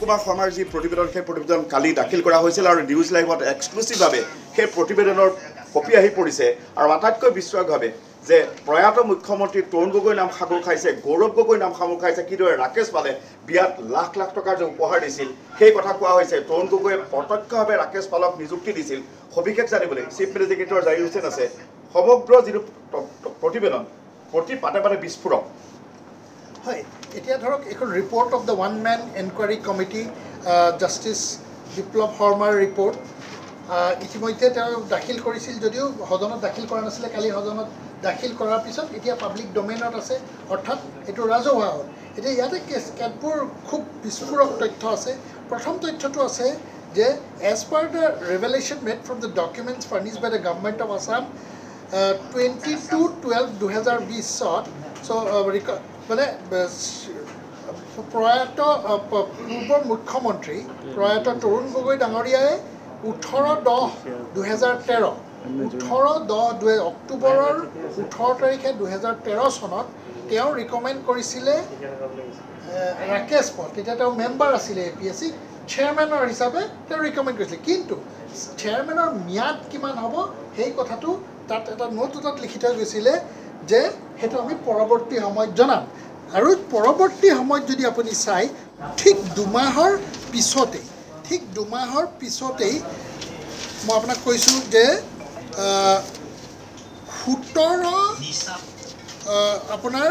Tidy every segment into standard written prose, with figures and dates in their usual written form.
কুমাৰ শৰ্মাৰ যি প্ৰতিবেদন সেই প্ৰতিবেদন কালি দাখিল কৰা হৈছিল আৰু নিউজ লাইভত এক্সক্লুচিভভাৱে সেই প্ৰতিবেদনৰ কপি আহি পৰিছে আৰু আটাইতকৈ বিস্ময়কভাৱে যে প্ৰয়াত মুখ্যমন্ত্ৰী তৰুণ গগৈ নাম সামৰি খাইছে গৌৰৱ গগৈ নাম সামৰি খাইছে কিদৰে ৰাকেশ পালে বিয়াত লাখ লাখ টকাৰ যে উপহাৰ দিছিল সেই কথা কোৱা হৈছে তৰুণ গগৈয়ে প্ৰত্যক্ষভাৱে ৰাকেশ পালক নিযুক্তি দিছিল সবিশেষ জানিবলৈ চিফ মেজিষ্ট্ৰেটৰ জাহিৰ হুছেইন আছে সমগ্ৰ যিটো প্ৰতিবেদন প্ৰতি পাতে পাতে বিস্ফোৰক হয় এতিয়া ধৰক এখন report of the one man enquiry committee justice Biplab শৰ্মাৰ ৰিপৰ্ট ইতিমধ্যে তেওঁ দাখিল কৰিছিল যদিও সদনত দাখিল কৰা নাছিলে কালি সদনত দাখিল কৰাৰ পিছত এতিয়া পাব্লিক ডমেইনত আছে অৰ্থাৎ এইটো ৰাজহুৱা হ'ল এতিয়া ইয়াতে কেতবোৰ খুব বিস্ফোৰক তথ্য আছে প্ৰথম তথ্যটো আছে যে as per the revelation made from the documents furnished by the government of Assam 22/12/2020 মানে প্ৰয়াত পূৰ্বৰ মুখ্যমন্ত্ৰী প্ৰয়াত তৰুণ গগৈ ডাঙৰীয়াই 18/10/2013 অক্টোবৰৰ 18 তাৰিখে 2013 চনত তেওঁ ৰিকমেণ্ড কৰিছিলে ৰাকেশ পল তেতিয়া তেওঁ মেম্বাৰ আছিলে APSC চেয়াৰমেনৰ হিচাপে তেওঁ ৰিকমেণ্ড কৰিছিলে কিন্তু চেয়াৰমেনৰ ম্যাদ কিমান হ'ব সেই কথাটো তাত এটা নোট এটাত লিখি থৈ গৈছিলে যে সেইটো আমি পৰৱৰ্তী সময়ত জনাম আৰু পৰৱৰ্তী সময়ত যদি আপুনি চাই ঠিক দুমাহৰ পিছতেই মই আপোনাক কৈছোঁ যে 17 আপোনাৰ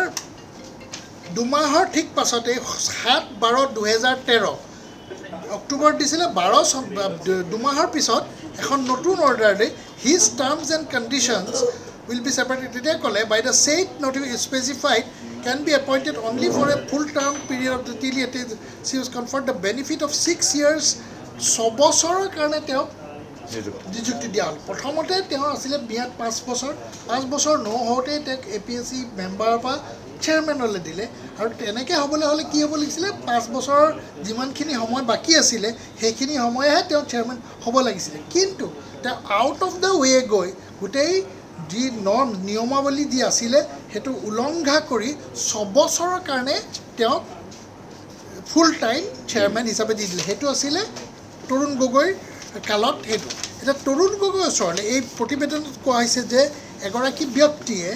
দুমাহৰ ঠিক পাছতেই 7/12/2013 অক্টোবৰত দিছিলে 12 দুমাহৰ পিছত এখন নতুন order his terms and conditions will be separated today by the said notification specified can be appointed only for a full term period of the till it is she was conferred the benefit of 6 years 6 বছৰৰ কাৰণে তেওঁ নিযুক্তি দিয়া হ'ল প্ৰথমতে তেওঁ আছিলে বিয়াত 5 বছৰ নহওঁতে তেওঁক APSC মেম্বাৰৰ পৰা চেয়াৰমেনলৈ দিলে আৰু তেনেকৈ হ'বলৈ হ'লে কি হ'ব লাগিছিলে 5 বছৰৰ যিমানখিনি সময় বাকী আছিলে সেইখিনি সময়েহে তেওঁ চেয়াৰমেন হ'ব লাগিছিলে কিন্তু তেওঁ আউট অফ দ্য ৱে গৈ গোটেই যি নিয়মাৱলী যি আছিলে সেইটো উলংঘা কৰি 6 বছৰৰ কাৰণে তেওঁক ফুল টাইম চেয়াৰমেন হিচাপে দি দিলে সেইটো আছিলে তৰুণ গগৈৰ কালত সেইটো এতিয়া তৰুণ গগৈৰ ওচৰলৈ এই প্ৰতিবেদনত কোৱা হৈছে যে এগৰাকী ব্যক্তিয়ে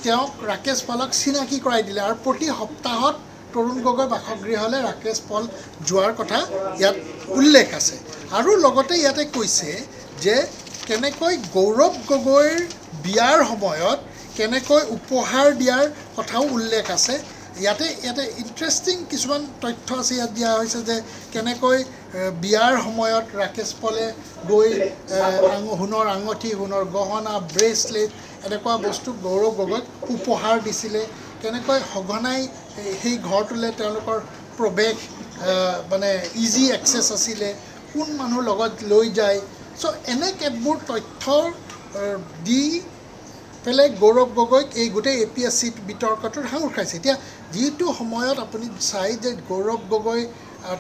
তেওঁক ৰাকেশ পালক চিনাকি কৰাই দিলে আৰু প্ৰতি সপ্তাহত তৰুণ গগৈ বাসগৃহলৈ ৰাকেশ পল যোৱাৰ কথা ইয়াত উল্লেখ আছে আৰু লগতে ইয়াতে কৈছে যে কেনেকৈ গৌৰৱ গগৈৰ বিয়াৰ সময়ত কেনেকৈ উপহাৰ দিয়াৰ কথাও উল্লেখ আছে ইয়াতে ইণ্টাৰেষ্টিং কিছুমান তথ্য আছে ইয়াত দিয়া হৈছে যে কেনেকৈ বিয়াৰ সময়ত ৰাকেশ পলে গৈ সোণৰ আঙঠি সোণৰ গহনা ব্ৰেচলেট এনেকুৱা বস্তু গৌৰৱ গগৈক উপহাৰ দিছিলে কেনেকৈ সঘনাই সেই ঘৰটোলৈ তেওঁলোকৰ প্ৰৱেশ মানে ইজি এক্সেছ আছিলে কোন মানুহ লগত লৈ যায় চ' এনে কেতবোৰ তথ্য দি পেলাই গৌৰৱ গগৈক এই গোটেই APSC বিতৰ্কটোত সাঙুৰ খাইছে এতিয়া যিটো সময়ত আপুনি চাই যে গৌৰৱ গগৈ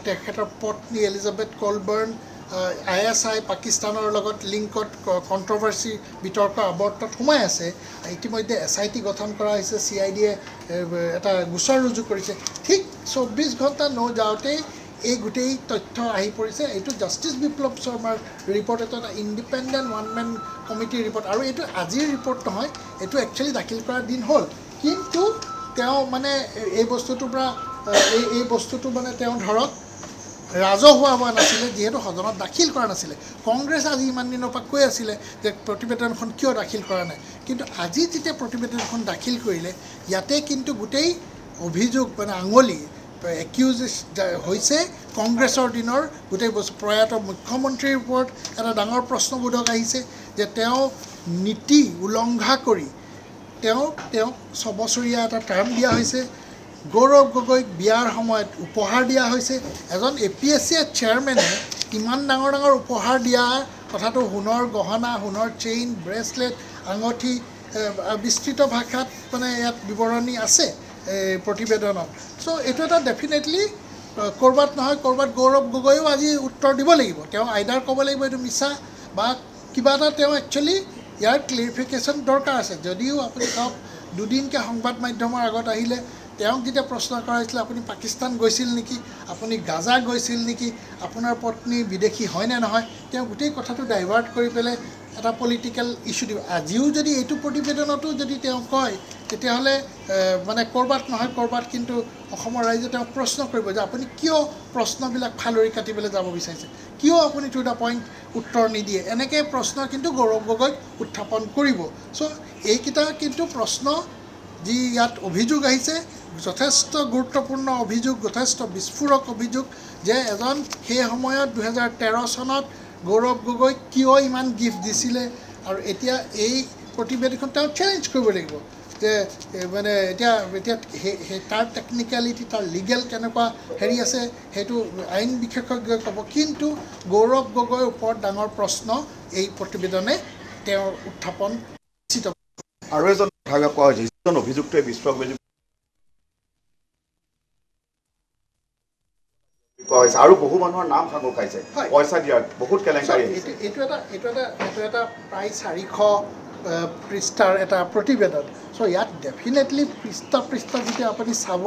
তেখেতৰ পত্নী এলিজাবেথ কলবাৰ্ণ ISI পাকিস্তানৰ লগত লিংকত কণ্ট্ৰভাৰ্চি বিতৰ্ক আৱৰ্তত সোমাই আছে ইতিমধ্যে SIT গঠন কৰা হৈছে CIDয়ে এটা গোচৰ ৰুজু কৰিছে ঠিক 24 ঘণ্টা নযাওঁতেই এই গোটেই তথ্য আহি পৰিছে এইটো জাষ্টিছ বিপ্লৱ শৰ্মাৰ ৰিপৰ্ট এটা ইণ্ডিপেণ্ডেণ্ট ওৱান মেন কমিটিৰ ৰিপৰ্ট আৰু এইটো আজিৰ ৰিপৰ্ট নহয় এইটো একচুৱেলি দাখিল কৰাৰ দিন হ'ল কিন্তু তেওঁ মানে এই বস্তুটোৰ পৰা এই বস্তুটো মানে তেওঁ ধৰক ৰাজহুৱা হোৱা নাছিলে যিহেতু সদনত দাখিল কৰা নাছিলে কংগ্ৰেছ আজি ইমান দিনৰ পৰা কৈ আছিলে যে প্ৰতিবেদনখন কিয় দাখিল কৰা নাই কিন্তু আজি যেতিয়া প্ৰতিবেদনখন দাখিল কৰিলে ইয়াতে কিন্তু গোটেই অভিযোগ মানে আঙুলি একিউজ হৈছে কংগ্ৰেছৰ দিনৰ গোটেই প্ৰয়াত মুখ্যমন্ত্ৰীৰ ওপৰত এটা ডাঙৰ প্ৰশ্নবোধক আহিছে যে তেওঁ নীতি উলংঘা কৰি তেওঁক 6 বছৰীয়া এটা টাৰ্ম দিয়া হৈছে গৌৰৱ গগৈক বিয়াৰ সময়ত উপহাৰ দিয়া হৈছে এজন APSC চেয়াৰমেনে ইমান ডাঙৰ উপহাৰ দিয়া কথাটো সোণৰ গহনা সোণৰ চেইন ব্ৰেচলেট আঙঠি বিস্তৃত ভাষাত মানে ইয়াত বিৱৰণী আছে প্ৰতিবেদনত চ' এইটো এটা ডেফিনেটলি ক'ৰবাত নহয় ক'ৰবাত গৌৰৱ গগৈও আজি উত্তৰ দিব লাগিব তেওঁ আইদাৰ ক'ব লাগিব এইটো মিছা বা কিবা এটা তেওঁ একচুৱেলি ইয়াৰ ক্লিয়াৰিফিকেশ্যন দৰকাৰ আছে যদিও আপুনি চাওক দুদিনকৈ সংবাদ মাধ্যমৰ আগত আহিলে তেওঁক যেতিয়া প্ৰশ্ন কৰা হৈছিলে আপুনি পাকিস্তান গৈছিল নেকি, আপুনি গাজা গৈছিল নেকি, আপোনাৰ পত্নী বিদেশী হয় নে নহয়, তেওঁ গোটেই কথাটো ডাইভাৰ্ট কৰি পেলাই এটা পলিটিকেল ইছ্যু দিব। আজিও যদি এইটো প্ৰতিবেদনতো যদি তেওঁ কয় তেতিয়াহ'লে মানে ক'ৰবাত নহয় ক'ৰবাত কিন্তু অসমৰ ৰাইজে তেওঁক প্ৰশ্ন কৰিব যে আপুনি কিয় প্ৰশ্নবিলাক ফালৰি কাটিবলৈ যাব বিচাৰিছে, কিয় আপুনি টু দ্য পইণ্ট উত্তৰ নিদিয়ে, এনেকৈ প্ৰশ্ন কিন্তু গৌৰৱ গগৈক উত্থাপন কৰিব। চ' এইকেইটা কিন্তু প্ৰশ্ন যি ইয়াত অভিযোগ আহিছে যথেষ্ট গুৰুত্বপূৰ্ণ অভিযোগ, যথেষ্ট বিস্ফোৰক অভিযোগ যে এজন সেই সময়ত 2013 চনত গৌৰৱ গগৈক কিয় ইমান গিফ্ট দিছিলে, আৰু এতিয়া এই প্ৰতিবেদনখন তেওঁ চেলেঞ্জ কৰিব লাগিব যে মানে এতিয়া সেই তাৰ টেকনিকেলিটি তাৰ লিগেল কেনেকুৱা হেৰি আছে সেইটো আইন বিশেষজ্ঞই ক'ব, কিন্তু গৌৰৱ গগৈৰ ওপৰত ডাঙৰ প্ৰশ্ন এই প্ৰতিবেদনে তেওঁৰ উত্থাপন নিশ্চিত। আৰু এজন কথা কোৱা হৈছে যিজন অভিযুক্তই বিস্ফোৰক অভিযোগ আৰু বহু মানুহৰ নাম সাঙুৰ খাইছে পইচা দিয়াৰ বহুত কেলেংকাৰী। এইটো এটা প্ৰায় 400 পৃষ্ঠাৰ এটা প্ৰতিবেদন। চ' ইয়াত ডেফিনেটলি পৃষ্ঠা যেতিয়া আপুনি চাব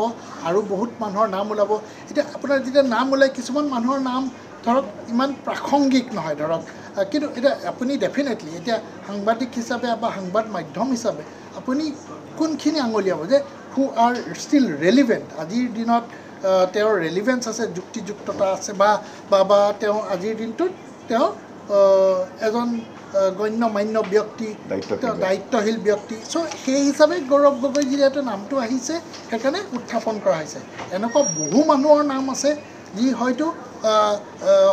আৰু বহুত মানুহৰ নাম ওলাব। এতিয়া আপোনাৰ যেতিয়া নাম ওলায় কিছুমান মানুহৰ নাম ধৰক ইমান প্ৰাসংগিক নহয় ধৰক, কিন্তু এতিয়া আপুনি ডেফিনেটলি এতিয়া সাংবাদিক হিচাপে বা সংবাদ মাধ্যম হিচাপে আপুনি কোনখিনি আঙুলিয়াব যে হু আৰ ষ্টিল ৰেলিভেণ্ট, আজিৰ দিনত তেওঁৰ ৰেলিভেঞ্চ আছে, যুক্তিযুক্ততা আছে বা তেওঁ আজিৰ দিনটোত তেওঁ এজন গণ্য মান্য ব্যক্তি, দায়িত্বশীল ব্যক্তি। চ' সেই হিচাপে গৌৰৱ গগৈ যিহেতু নামটো আহিছে সেইকাৰণে উত্থাপন কৰা হৈছে। এনেকুৱা বহু মানুহৰ নাম আছে যি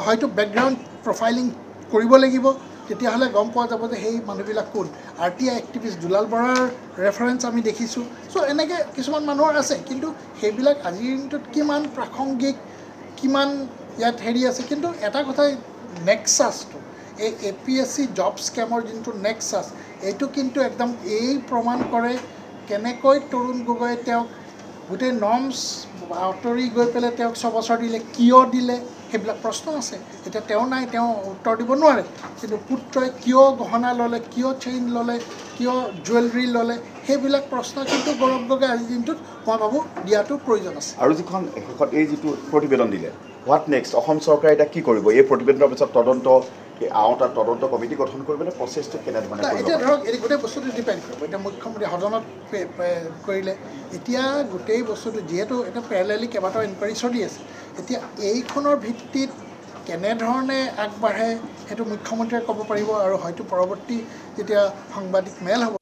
হয়তো বেকগ্ৰাউণ্ড প্ৰফাইলিং কৰিব লাগিব, তেতিয়াহ'লে গম পোৱা যাব যে সেই মানুহবিলাক কোন। RTI এক্টিভিষ্ট দুলাল বৰাৰ ৰেফাৰেঞ্চ আমি দেখিছোঁ। চ' এনেকৈ কিছুমান মানুহৰ আছে, কিন্তু সেইবিলাক আজিৰ দিনটোত কিমান প্ৰাসংগিক, কিমান ইয়াত হেৰি আছে। কিন্তু এটা কথা নেক্সাছটো এই APSC জব স্কেমৰ যোনটো নেক্সাছ, এইটো কিন্তু একদম এই প্ৰমাণ কৰে কেনেকৈ তৰুণ গগৈয়ে তেওঁক গোটেই নৰ্মছ আঁতৰি গৈ পেলাই তেওঁক 6 বছৰ দিলে, কিয় দিলে সেইবিলাক প্ৰশ্ন আছে। এতিয়া তেওঁ নাই, তেওঁ উত্তৰ দিব নোৱাৰে, কিন্তু পুত্ৰই কিয় গহনা ল'লে, কিয় চেইন ল'লে, কিয় জুৱেলাৰী ল'লে, সেইবিলাক প্ৰশ্ন কিন্তু গৌৰৱ গগৈ আজিৰ দিনটোত মই ভাবোঁ দিয়াটো প্ৰয়োজন আছে। আৰু যিখন শেষত এই যিটো প্ৰতিবেদন দিলে হোৱাট নেক্সট, অসম চৰকাৰে এতিয়া কি কৰিব? এই প্ৰতিবেদনৰ পিছত তদন্ত কমিটি গঠন কৰিবলৈ প্ৰচেছটো কেনেধৰণে কৰিব? এতিয়া ধৰক এই গোটেই বস্তুটো ডিপেণ্ড কৰিব। এতিয়া মুখ্যমন্ত্ৰী সদনত কৰিলে, এতিয়া গোটেই বস্তুটো যিহেতু এটা পেৰেলেলি কেইবাটাও ইনকুৱাৰী চলি আছে, এতিয়া এইখনৰ ভিত্তিত কেনেধৰণে আগবাঢ়ে সেইটো মুখ্যমন্ত্ৰীয়ে ক'ব পাৰিব, আৰু হয়তো পৰৱৰ্তী যেতিয়া সাংবাদিক মেল হ'ব